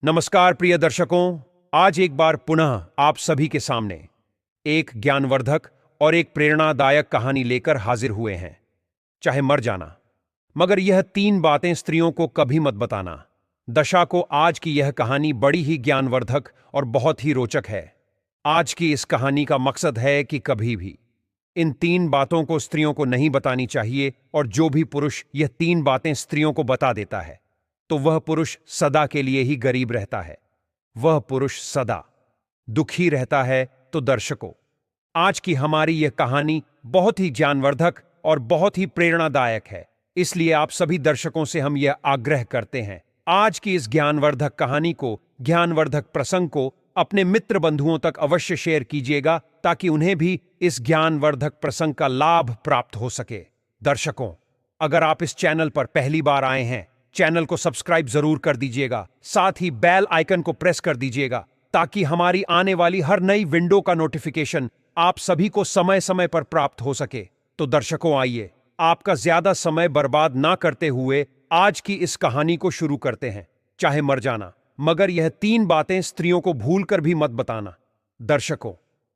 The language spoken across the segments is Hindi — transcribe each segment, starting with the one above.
नमस्कार प्रिय दर्शकों, आज एक बार पुनः आप सभी के सामने एक ज्ञानवर्धक और एक प्रेरणादायक कहानी लेकर हाजिर हुए हैं। चाहे मर जाना, मगर यह 3 बातें स्त्रियों को कभी मत बताना। दशा को आज की यह कहानी बड़ी ही ज्ञानवर्धक और बहुत ही रोचक है। आज की इस कहानी का मकसद है कि कभी भी इन 3 बातों को स्त्रियों को नहीं बतानी चाहिए, और जो भी पुरुष यह 3 बातें स्त्रियों को बता देता है तो वह पुरुष सदा के लिए ही गरीब रहता है। वह पुरुष सदा दुखी रहता है। तो दर्शकों, आज की हमारी यह कहानी बहुत ही ज्ञानवर्धक और बहुत ही प्रेरणादायक है। इसलिए आप सभी दर्शकों से हम यह आग्रह करते हैं, आज की इस ज्ञानवर्धक कहानी को, ज्ञानवर्धक प्रसंग को अपने मित्र बंधुओं तक अवश्य शेयर कीजिएगा, ताकि उन्हें भी इस ज्ञानवर्धक प्रसंग का लाभ प्राप्त हो सके। दर्शकों, अगर आप इस चैनल पर पहली बार आए हैं, चैनल को सब्सक्राइब जरूर कर दीजिएगा। साथ ही बेल आइकन को प्रेस कर दीजिएगा, ताकि हमारी आने वाली हर नई विंडो का नोटिफिकेशन आप सभी को समय समय पर प्राप्त हो सके। तो दर्शकों, आइए आपका ज्यादा समय बर्बाद ना करते हुए आज की इस कहानी को शुरू करते हैं। चाहे मर जाना, मगर यह 3 बातें स्त्रियों को भूलकर भी मत बताना। दर्शकों,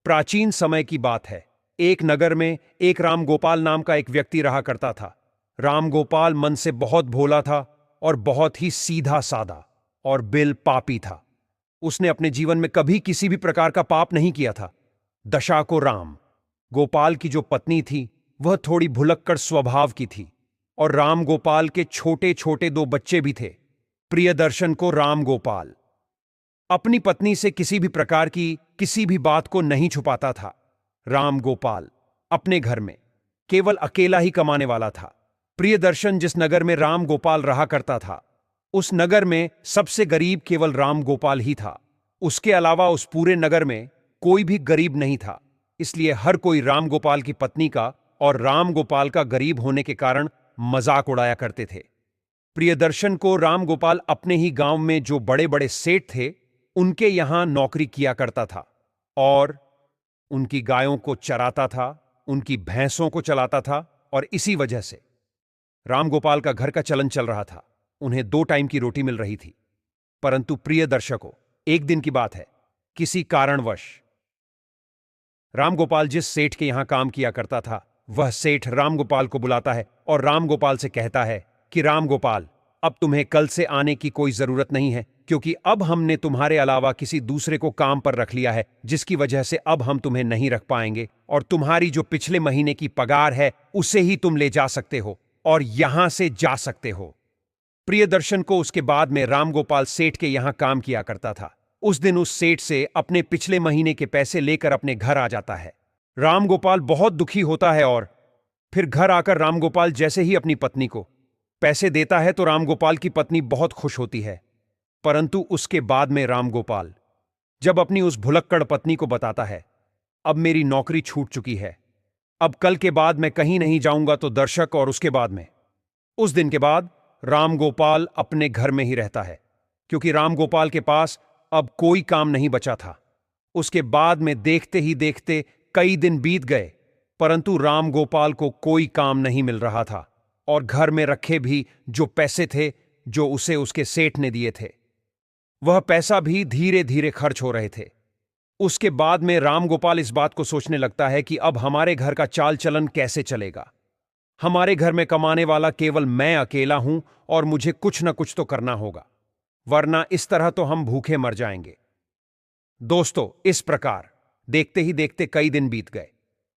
प्राचीन समय की बात है। एक नगर में एक राम गोपाल नाम का एक व्यक्ति रहा करता था। राम गोपाल मन से बहुत भोला था और बहुत ही सीधा साधा और बिल पापी था। उसने अपने जीवन में कभी किसी भी प्रकार का पाप नहीं किया था। दशा को राम गोपाल की जो पत्नी थी, वह थोड़ी भुलक्कड़ स्वभाव की थी, और राम गोपाल के छोटे छोटे 2 बच्चे भी थे। प्रियदर्शन को राम गोपाल अपनी पत्नी से किसी भी प्रकार की किसी भी बात को नहीं छुपाता था। राम गोपाल अपने घर में केवल अकेला ही कमाने वाला था। प्रियदर्शन जिस नगर में राम गोपाल रहा करता था, उस नगर में सबसे गरीब केवल राम गोपाल ही था। उसके अलावा उस पूरे नगर में कोई भी गरीब नहीं था। इसलिए हर कोई राम गोपाल की पत्नी का और राम गोपाल का गरीब होने के कारण मजाक उड़ाया करते थे। प्रियदर्शन को राम गोपाल अपने ही गांव में जो बड़े बड़े सेठ थे, उनके यहां नौकरी किया करता था, और उनकी गायों को चराता था, उनकी भैंसों को चलाता था, और इसी वजह से राम गोपाल का घर का चलन चल रहा था। उन्हें 2 टाइम की रोटी मिल रही थी। परंतु प्रिय दर्शकों, एक दिन की बात है, किसी कारणवश राम गोपाल जिस सेठ के यहां काम किया करता था, वह सेठ राम गोपाल को बुलाता है और राम गोपाल से कहता है कि राम गोपाल, अब तुम्हें कल से आने की कोई जरूरत नहीं है, क्योंकि अब हमने तुम्हारे अलावा किसी दूसरे को काम पर रख लिया है, जिसकी वजह से अब हम तुम्हें नहीं रख पाएंगे, और तुम्हारी जो पिछले महीने की पगार है उसे ही तुम ले जा सकते हो और यहां से जा सकते हो। प्रियदर्शन को उसके बाद में राम गोपाल सेठ के यहां काम किया करता था। उस दिन उस सेठ से अपने पिछले महीने के पैसे लेकर अपने घर आ जाता है। राम गोपाल बहुत दुखी होता है, और फिर घर आकर राम गोपाल जैसे ही अपनी पत्नी को पैसे देता है तो राम गोपाल की पत्नी बहुत खुश होती है। परंतु उसके बाद में राम गोपाल जब अपनी उस भुलक्कड़ पत्नी को बताता है, अब मेरी नौकरी छूट चुकी है, अब कल के बाद मैं कहीं नहीं जाऊंगा, तो दर्शक, और उसके बाद में उस दिन के बाद राम गोपाल अपने घर में ही रहता है, क्योंकि राम गोपाल के पास अब कोई काम नहीं बचा था। उसके बाद में देखते ही देखते कई दिन बीत गए, परंतु राम गोपाल को कोई काम नहीं मिल रहा था, और घर में रखे भी जो पैसे थे जो उसे उसके सेठ ने दिए थे, वह पैसा भी धीरे धीरे खर्च हो रहे थे। उसके बाद में राम गोपाल इस बात को सोचने लगता है कि अब हमारे घर का चाल चलन कैसे चलेगा। हमारे घर में कमाने वाला केवल मैं अकेला हूं, और मुझे कुछ न कुछ तो करना होगा, वरना इस तरह तो हम भूखे मर जाएंगे। दोस्तों, इस प्रकार देखते ही देखते कई दिन बीत गए,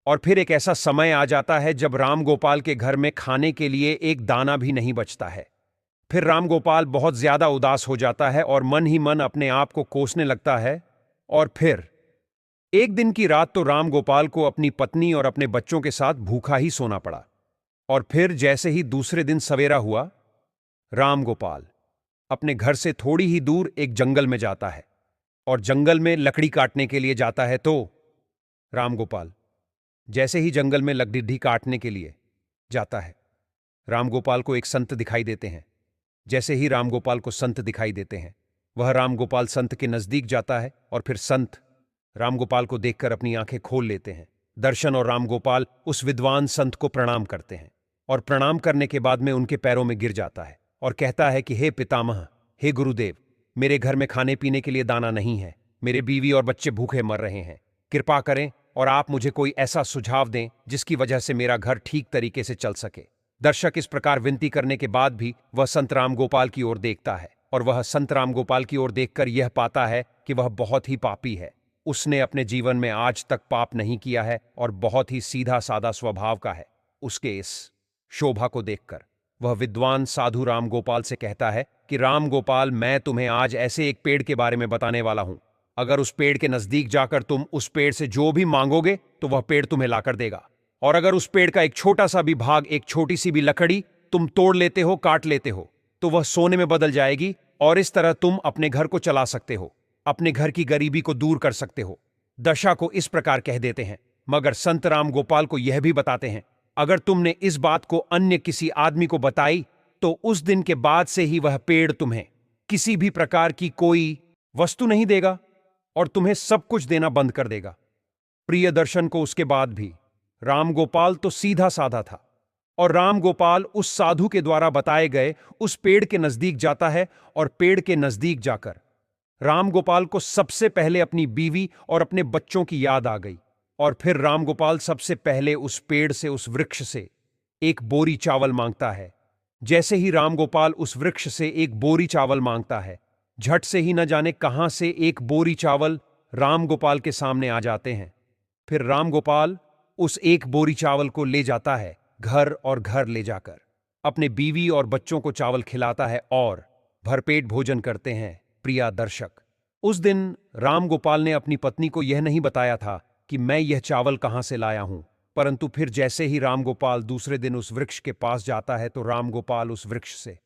और फिर एक ऐसा समय आ जाता है जब राम गोपाल के घर में खाने के लिए एक दाना भी नहीं बचता है। फिर राम गोपाल बहुत ज्यादा उदास हो जाता है और मन ही मन अपने आप को कोसने लगता है। और फिर एक दिन की रात तो राम गोपाल को अपनी पत्नी और अपने बच्चों के साथ भूखा ही सोना पड़ा। और फिर जैसे ही दूसरे दिन सवेरा हुआ, राम गोपाल अपने घर से थोड़ी ही दूर एक जंगल में जाता है, और जंगल में लकड़ी काटने के लिए जाता है। तो राम गोपाल जैसे ही जंगल में लकड़ी काटने के लिए जाता है, राम गोपाल को एक संत दिखाई देते हैं। जैसे ही राम गोपाल को संत दिखाई देते हैं, वह राम गोपाल संत के नजदीक जाता है, और फिर संत राम गोपाल को देखकर अपनी आंखें खोल लेते हैं। दर्शन और राम गोपाल उस विद्वान संत को प्रणाम करते हैं, और प्रणाम करने के बाद में उनके पैरों में गिर जाता है और कहता है कि हे पितामह, हे गुरुदेव, मेरे घर में खाने पीने के लिए दाना नहीं है, मेरे बीवी और बच्चे भूखे मर रहे हैं। कृपा करें और आप मुझे कोई ऐसा सुझाव दें जिसकी वजह से मेरा घर ठीक तरीके से चल सके। दर्शक इस प्रकार विनती करने के बाद भी वह संत राम गोपाल की ओर देखता है और वह संत राम गोपाल की ओर देखकर यह पाता है कि वह बहुत ही पापी है। उसने अपने जीवन में आज तक पाप नहीं किया है और बहुत ही सीधा साधा स्वभाव का है। उसके इस शोभा को देखकर वह विद्वान साधु राम गोपाल से कहता है कि राम गोपाल, मैं तुम्हें आज ऐसे एक पेड़ के बारे में बताने वाला हूं। अगर उस पेड़ के नजदीक जाकर तुम उस पेड़ से जो भी मांगोगे तो वह पेड़ तुम्हें लाकर देगा। और अगर उस पेड़ का एक छोटा सा भी भाग, एक छोटी सी भी लकड़ी तुम तोड़ लेते हो, काट लेते हो, तो वह सोने में बदल जाएगी और इस तरह तुम अपने घर को चला सकते हो, अपने घर की गरीबी को दूर कर सकते हो। दशा को इस प्रकार कह देते हैं, मगर संत राम गोपाल को यह भी बताते हैं, अगर तुमने इस बात को अन्य किसी आदमी को बताई तो उस दिन के बाद से ही वह पेड़ तुम्हें किसी भी प्रकार की कोई वस्तु नहीं देगा और तुम्हें सब कुछ देना बंद कर देगा। प्रिय दर्शन को उसके बाद भी राम गोपाल तो सीधा साधा था और राम गोपाल उस साधु के द्वारा बताए गए उस पेड़ के नजदीक जाता है और पेड़ के नजदीक जाकर राम गोपाल को सबसे पहले अपनी बीवी और अपने बच्चों की याद आ गई। और फिर राम गोपाल सबसे पहले उस पेड़ से, उस वृक्ष से एक बोरी चावल मांगता है। जैसे ही राम गोपाल उस वृक्ष से एक बोरी चावल मांगता है, झट से ही न जाने कहां से एक बोरी चावल राम गोपाल के सामने आ जाते हैं। फिर राम गोपाल उस एक बोरी चावल को ले जाता है घर और घर ले जाकर अपने बीवी और बच्चों को चावल खिलाता है और भरपेट भोजन करते हैं। प्रिय दर्शक, उस दिन राम गोपाल ने अपनी पत्नी को यह नहीं बताया था कि मैं यह चावल कहां से लाया हूं, परंतु फिर जैसे ही राम गोपाल दूसरे दिन उस वृक्ष के पास जाता है तो राम गोपाल उस वृक्ष से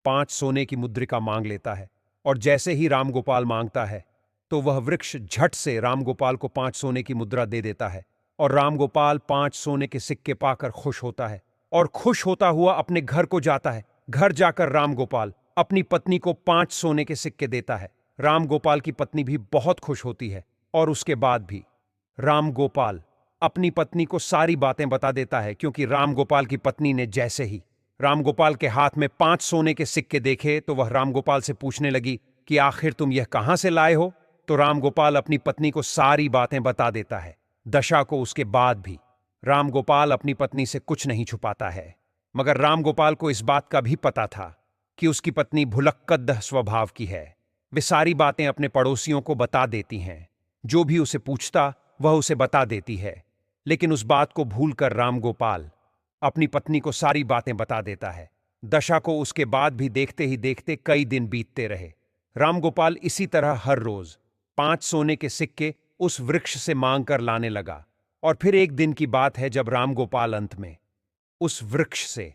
5 सोने की मुद्रिका मांग लेता है। और जैसे ही राम गोपाल मांगता है तो वह वृक्ष झट से राम गोपाल को 5 सोने की मुद्रा दे देता है और राम गोपाल 5 सोने के सिक्के पाकर खुश होता है और खुश होता हुआ अपने घर को जाता है। घर जाकर राम गोपाल अपनी पत्नी को 5 सोने के सिक्के देता है। राम गोपाल की पत्नी भी बहुत खुश होती है और उसके बाद भी राम गोपाल अपनी पत्नी को सारी बातें बता देता है, क्योंकि राम गोपाल की पत्नी ने जैसे ही राम गोपाल के हाथ में 5 सोने के सिक्के देखे तो वह राम गोपाल से पूछने लगी कि आखिर तुम यह कहां से लाए हो। तो राम गोपाल अपनी पत्नी को सारी बातें बता देता है। दशा को उसके बाद भी राम गोपाल अपनी पत्नी से कुछ नहीं छुपाता है, मगर राम गोपाल को इस बात का भी पता था कि उसकी पत्नी भुलक्कड़ स्वभाव की है। वे सारी बातें अपने पड़ोसियों को बता देती हैं, जो भी उसे पूछता वह उसे बता देती है। लेकिन उस बात को भूलकर राम गोपाल अपनी पत्नी को सारी बातें बता देता है। दशा को उसके बाद भी देखते ही देखते कई दिन बीतते रहे। राम गोपाल इसी तरह हर रोज 5 सोने के सिक्के उस वृक्ष से मांग कर लाने लगा। और फिर एक दिन की बात है जब राम गोपाल अंत में उस वृक्ष से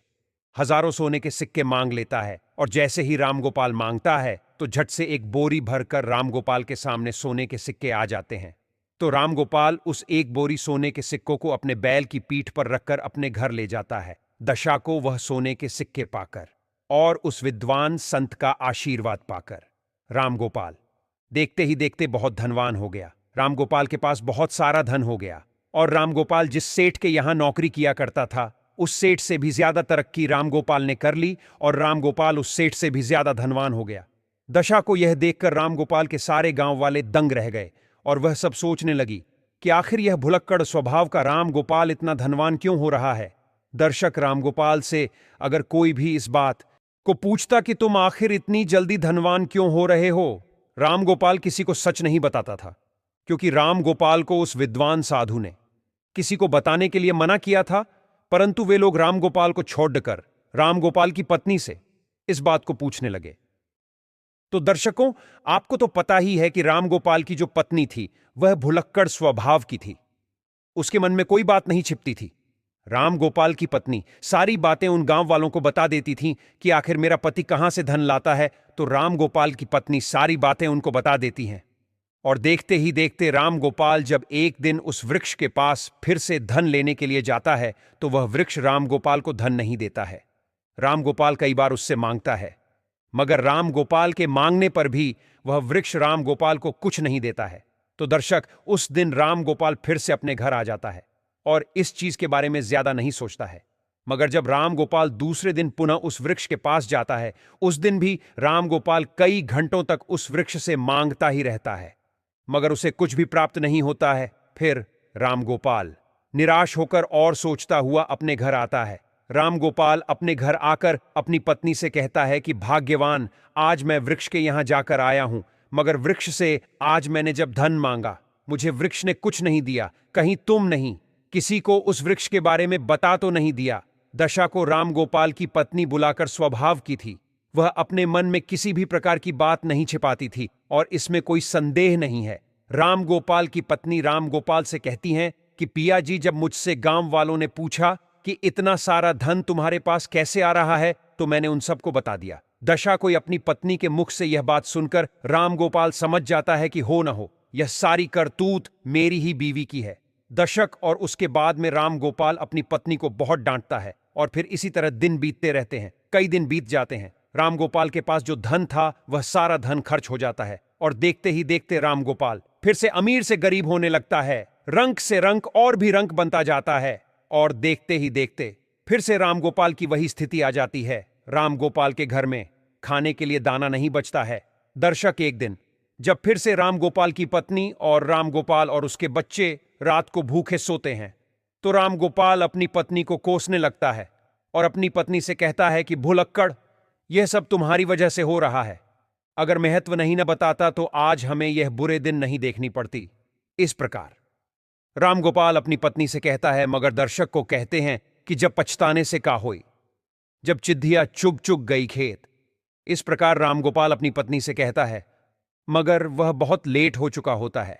हजारों सोने के सिक्के मांग लेता है और जैसे ही राम गोपाल मांगता है तो झट से एक बोरी भरकर राम गोपाल के सामने सोने के सिक्के आ जाते हैं। तो राम गोपाल उस एक बोरी सोने के सिक्कों को अपने बैल की पीठ पर रखकर अपने घर ले जाता है। दशा को वह सोने के सिक्के पाकर और उस विद्वान संत का आशीर्वाद पाकर राम गोपाल देखते ही देखते बहुत धनवान हो गया। राम गोपाल के पास बहुत सारा धन हो गया और राम गोपाल जिस सेठ के यहां नौकरी किया करता था उस सेठ से भी ज्यादा तरक्की राम गोपाल ने कर ली और राम गोपाल उस सेठ से भी ज्यादा धनवान हो गया। दशा को यह देखकर राम गोपाल के सारे गांव वाले दंग रह गए और वह सब सोचने लगी कि आखिर यह भुलक्कड़ स्वभाव का राम गोपाल इतना धनवान क्यों हो रहा है। दर्शक, राम गोपाल से अगर कोई भी इस बात को पूछता कि तुम आखिर इतनी जल्दी धनवान क्यों हो रहे हो, राम गोपाल किसी को सच नहीं बताता था, क्योंकि राम गोपाल को उस विद्वान साधु ने किसी को बताने के लिए मना किया था। परंतु वे लोग राम गोपाल को छोड़कर राम गोपाल की पत्नी से इस बात को पूछने लगे। तो दर्शकों, आपको तो पता ही है कि राम गोपाल की जो पत्नी थी वह भुलक्कड़ स्वभाव की थी। उसके मन में कोई बात नहीं छिपती थी। राम गोपाल की पत्नी सारी बातें उन गांव वालों को बता देती थी कि आखिर मेरा पति कहां से धन लाता है। तो राम गोपाल की पत्नी सारी बातें उनको बता देती हैं और देखते ही देखते राम गोपाल जब एक दिन उस वृक्ष के पास फिर से धन लेने के लिए जाता है तो वह वृक्ष राम गोपाल को धन नहीं देता है। राम गोपाल कई बार उससे मांगता है, मगर राम गोपाल के मांगने पर भी वह वृक्ष राम गोपाल को कुछ नहीं देता है। तो दर्शक, उस दिन राम गोपाल फिर से अपने घर आ जाता है और इस चीज के बारे में ज्यादा नहीं सोचता है। मगर जब राम गोपाल दूसरे दिन पुनः उस वृक्ष के पास जाता है, उस दिन भी राम गोपाल कई घंटों तक उस वृक्ष से मांगता ही रहता है, मगर उसे कुछ भी प्राप्त नहीं होता है। फिर राम गोपाल निराश होकर और सोचता हुआ अपने घर आता है। राम गोपाल अपने घर आकर अपनी पत्नी से कहता है कि भाग्यवान, आज मैं वृक्ष के यहां जाकर आया हूं, मगर वृक्ष से आज मैंने जब धन मांगा, मुझे वृक्ष ने कुछ नहीं दिया। कहीं तुम नहीं किसी को उस वृक्ष के बारे में बता तो नहीं दिया। दशा को राम गोपाल की पत्नी बुलाकर स्वभाव की थी। वह अपने मन में किसी भी प्रकार की बात नहीं छिपाती थी और इसमें कोई संदेह नहीं है। राम गोपाल की पत्नी राम गोपाल से कहती हैं कि पिया जी, जब मुझसे गांव वालों ने पूछा कि इतना सारा धन तुम्हारे पास कैसे आ रहा है, तो मैंने उन सबको बता दिया। दशा को अपनी पत्नी के मुख से यह बात सुनकर राम गोपाल समझ जाता है कि हो न हो यह सारी करतूत मेरी ही बीवी की है। दशक और उसके बाद में राम गोपाल अपनी पत्नी को बहुत डांटता है और फिर इसी तरह दिन बीतते रहते हैं। कई दिन बीत जाते हैं। राम गोपाल के पास जो धन था वह सारा धन खर्च हो जाता है और देखते ही देखते राम गोपाल फिर से अमीर से गरीब होने लगता है। रंक से रंक और भी रंक बनता जाता है और देखते ही देखते फिर से राम गोपाल की वही स्थिति आ जाती है। राम गोपाल के घर में खाने के लिए दाना नहीं बचता है। दर्शक, एक दिन जब फिर से राम गोपाल की पत्नी और राम गोपाल और उसके बच्चे रात को भूखे सोते हैं, तो राम गोपाल अपनी पत्नी को कोसने लगता है और अपनी पत्नी से कहता है कि भुलक्कड़, यह सब तुम्हारी वजह से हो रहा है। अगर महत्व नहीं न बताता तो आज हमें यह बुरे दिन नहीं देखनी पड़ती। इस प्रकार राम गोपाल अपनी पत्नी से कहता है, मगर दर्शक को कहते हैं कि जब पछताने से का होई, जब चिद्धिया चुग चुग गई खेत। इस प्रकार राम गोपाल अपनी पत्नी से कहता है, मगर वह बहुत लेट हो चुका होता है।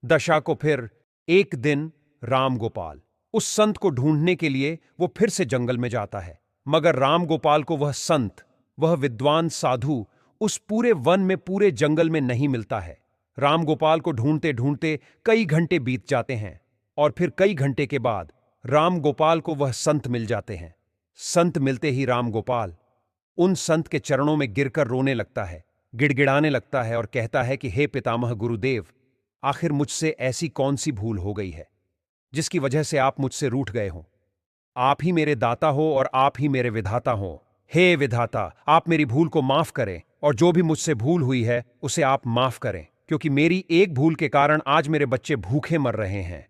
दशा को फिर एक दिन राम गोपाल उस संत को ढूंढने के लिए वो फिर से जंगल में जाता है, मगर राम गोपाल को वह संत, वह विद्वान साधु उस पूरे वन में, पूरे जंगल में नहीं मिलता है। राम गोपाल को ढूंढते ढूंढते कई घंटे बीत जाते हैं और फिर कई घंटे के बाद राम गोपाल को वह संत मिल जाते हैं। संत मिलते ही राम गोपाल उन संत के चरणों में गिरकर रोने लगता है, गिड़गिड़ाने लगता है और कहता है कि हे पितामह गुरुदेव, आखिर मुझसे ऐसी कौन सी भूल हो गई है जिसकी वजह से आप मुझसे रूठ गए हो। आप ही मेरे दाता हो और आप ही मेरे विधाता हो। हे विधाता, आप मेरी भूल को माफ करें और जो भी मुझसे भूल हुई है उसे आप माफ करें, क्योंकि मेरी एक भूल के कारण आज मेरे बच्चे भूखे मर रहे हैं।